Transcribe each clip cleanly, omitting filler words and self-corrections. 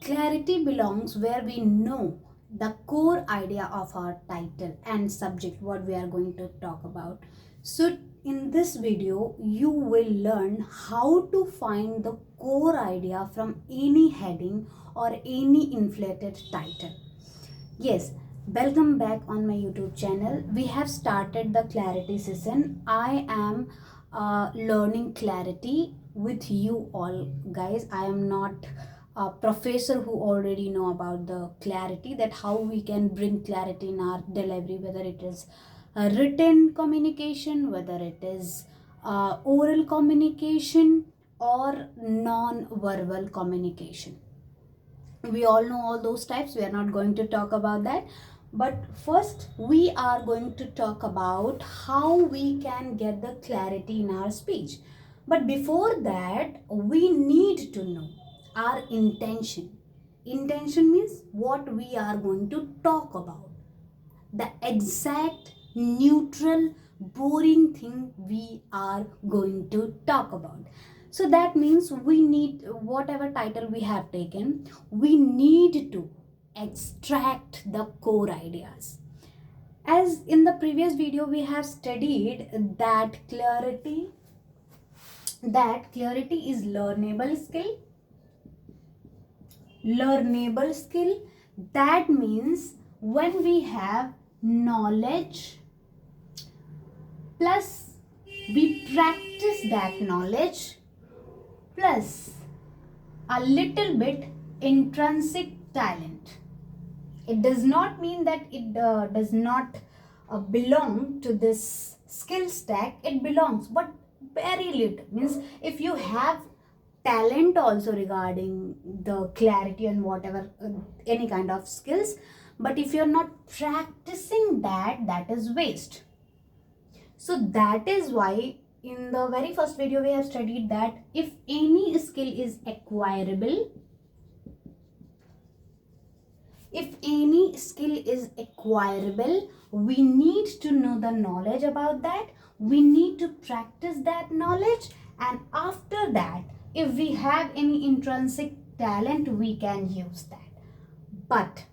Clarity belongs where we know the core idea of our title and subject, what we are going to talk about. So, in this video, you will learn how to find the core idea from any heading or any inflated title. Yes, welcome back on my YouTube channel. We have started the clarity session. I am learning clarity with you all, guys. I am not a professor who already know about the clarity, that how we can bring clarity in our delivery, whether it is written communication, whether it is oral communication or non-verbal communication. We all know all those types. We are not going to talk about that, but first we are going to talk about how we can get the clarity in our speech. But before that, we need to know our intention. Intention means what we are going to talk about, the exact neutral boring thing we are going to talk about. So that means we need, whatever title we have taken, we need to extract the core ideas. As in the previous video we have studied that clarity is learnable skill. That means when we have knowledge plus we practice that knowledge plus a little bit intrinsic talent. It does not mean that it does not belong to this skill stack. It belongs, but very little. Means if you have talent also regarding the clarity and whatever any kind of skills, but if you're not practicing that, that is waste. So that is why in the very first video we have studied that if any skill is acquirable, we need to know the knowledge about that. We need to practice that knowledge, and after that, if we have any intrinsic talent, we can use that. But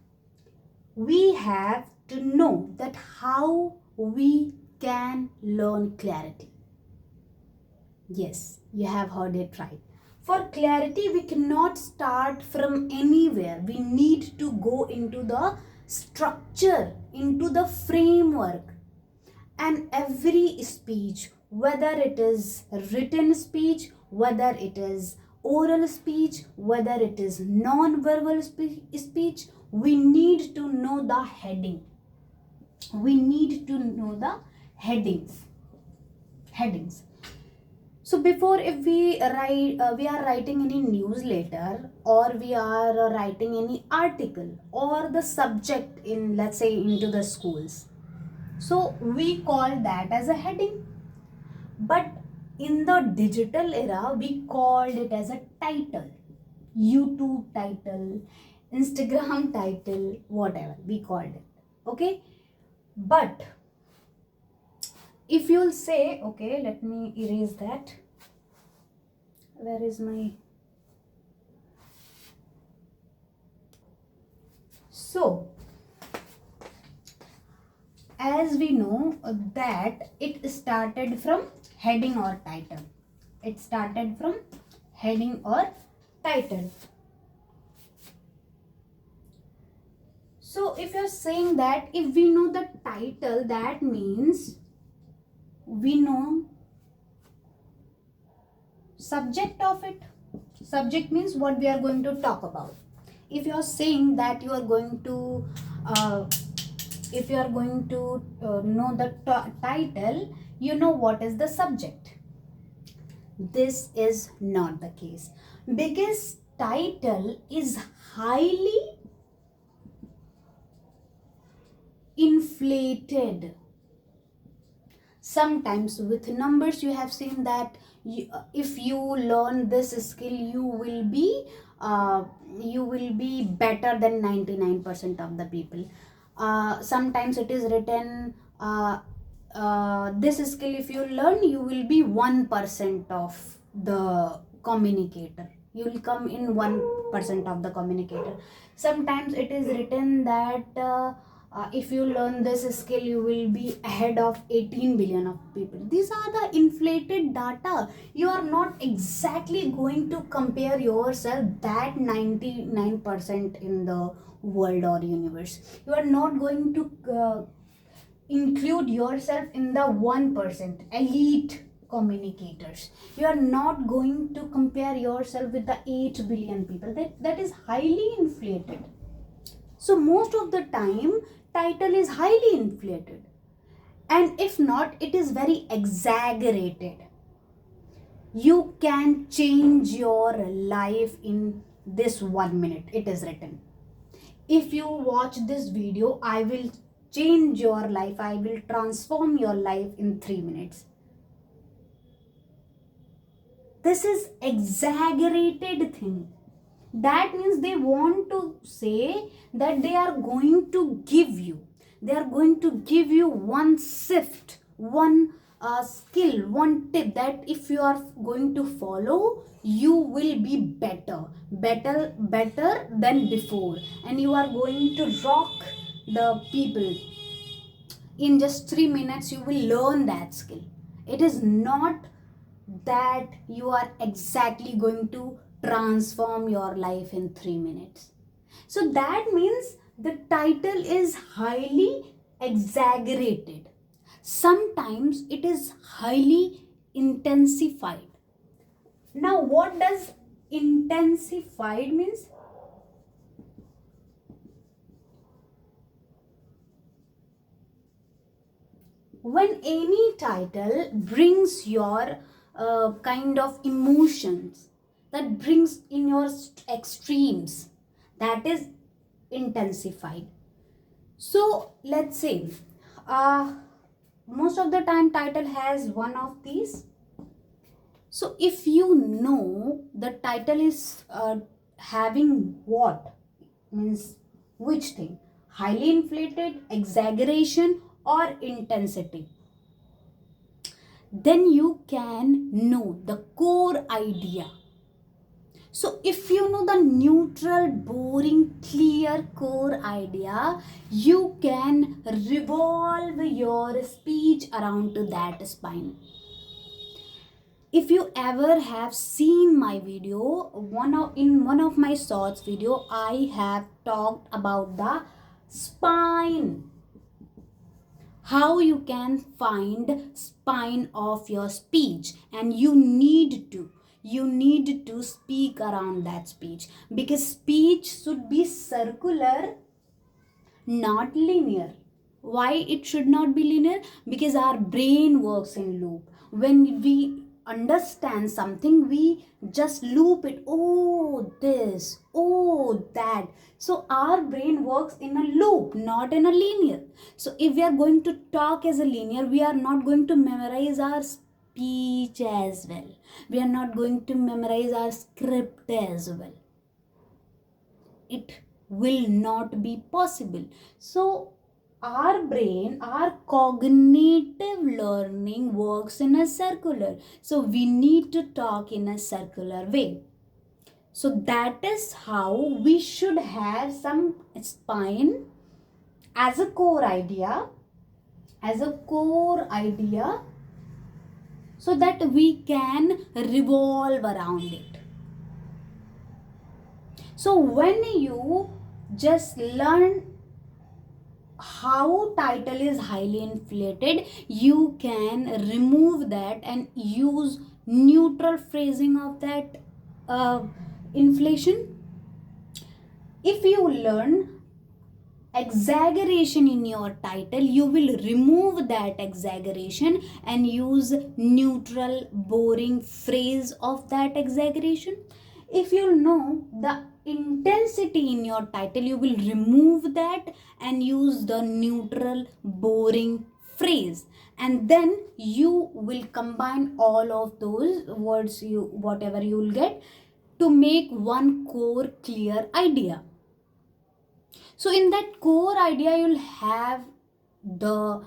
we have to know that how we can learn clarity. Yes, you have heard it right. For clarity, we cannot start from anywhere. We need to go into the structure, into the framework. And every speech, whether it is written speech, whether it is oral speech, whether it is non-verbal speech, we need to know the heading. We need to know the headings. So before, if we are writing any newsletter, or we are writing any article or the subject in, let's say, into the schools, so we call that as a heading. But in the digital era, we called it as a title, YouTube title, Instagram title, whatever we called it. Okay, but if you'll say, okay, let me erase that. Where is my... So, as we know that it started from heading or title. It started from heading or title. So, if you're saying that if we know the title, that means we know subject of it. Subject means what we are going to talk about. If you are saying that you are going to know the title, you know what is the subject. This is not the case, because title is highly inflated. Sometimes with numbers, you have seen that if you learn this skill, you will be better than 99% of the people. Sometimes it is written, this skill if you learn, you will be 1% of the communicator. you'll come in 1% of the communicator. Sometimes it is written that if you learn this skill you will be ahead of 18 billion of people. These are the inflated data. You are not exactly going to compare yourself that 99% in the world or universe. You are not going to include yourself in the 1% elite communicators. You are not going to compare yourself with the 8 billion people. That is highly inflated. So most of the time title is highly inflated, and if not, it is very exaggerated. You can change your life in this 1 minute, it is written. If you watch this video, I will change your life, I will transform your life in 3 minutes. This is exaggerated thing. That means they want to say that they are going to give you, one shift, one skill, one tip, that if you are going to follow, you will be better than before, and you are going to rock the people. In just 3 minutes you will learn that skill. It is not that you are exactly going to transform your life in 3 minutes. So that means the title is highly exaggerated. Sometimes it is highly intensified. Now what does intensified means? When any title brings your kind of emotions, that brings in your extremes, that is intensified. So let's say most of the time title has one of these. So if you know the title is having what, means which thing, highly inflated, exaggeration or intensity, then you can know the core idea. So if you know the neutral, boring, clear core idea, you can revolve your speech around to that spine. If you ever have seen my video, in one of my shorts video, I have talked about the spine, how you can find spine of your speech, and you need to speak around that speech, because speech should be circular, not linear. Why it should not be linear? Because our brain works in loop. When we understand something, we just loop it. Oh, this, oh, that. So our brain works in a loop, not in a linear. So if we are going to talk as a linear, we are not going to memorize our speech as well. We are not going to memorize our script as well. It will not be possible. So our brain, our cognitive learning works in a circular. So we need to talk in a circular way. So that is how we should have some spine as a core idea, so that we can revolve around it. So when you just learn how title is highly inflated, you can remove that and use neutral phrasing of that inflation. If you learn exaggeration in your title, you will remove that exaggeration and use neutral, boring phrase of that exaggeration. If you know the intensity in your title, you will remove that and use the neutral, boring phrase, and then you will combine all of those words, whatever you will get, to make one core clear idea. So in that core idea, you'll have the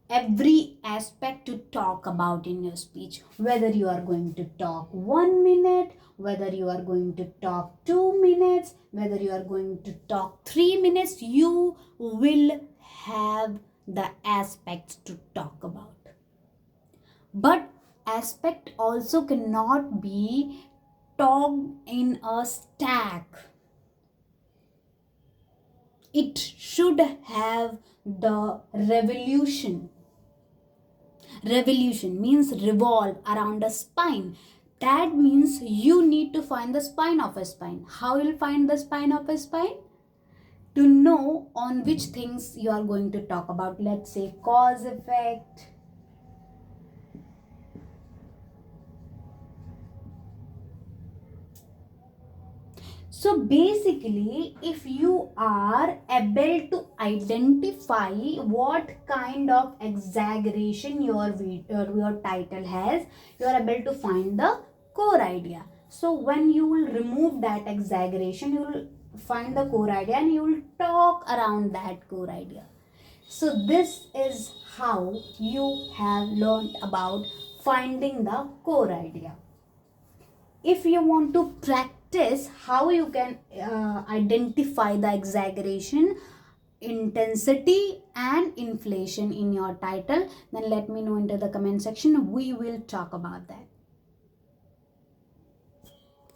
every aspect to talk about in your speech. Whether you are going to talk 1 minute, whether you are going to talk 2 minutes, whether you are going to talk 3 minutes, you will have the aspects to talk about. But aspect also cannot be talked in a stack. It should have the revolution. Revolution means revolve around a spine. That means you need to find the spine of a spine. How you'll find the spine of a spine? To know on which things you are going to talk about. Let's say cause effect. So basically, if you are able to identify what kind of exaggeration your title has, you are able to find the core idea. So when you will remove that exaggeration, you will find the core idea and you will talk around that core idea. So this is how you have learned about finding the core idea. If you want to practice how you can identify the exaggeration, intensity and inflation in your title, then let me know into the comment section. We will talk about that.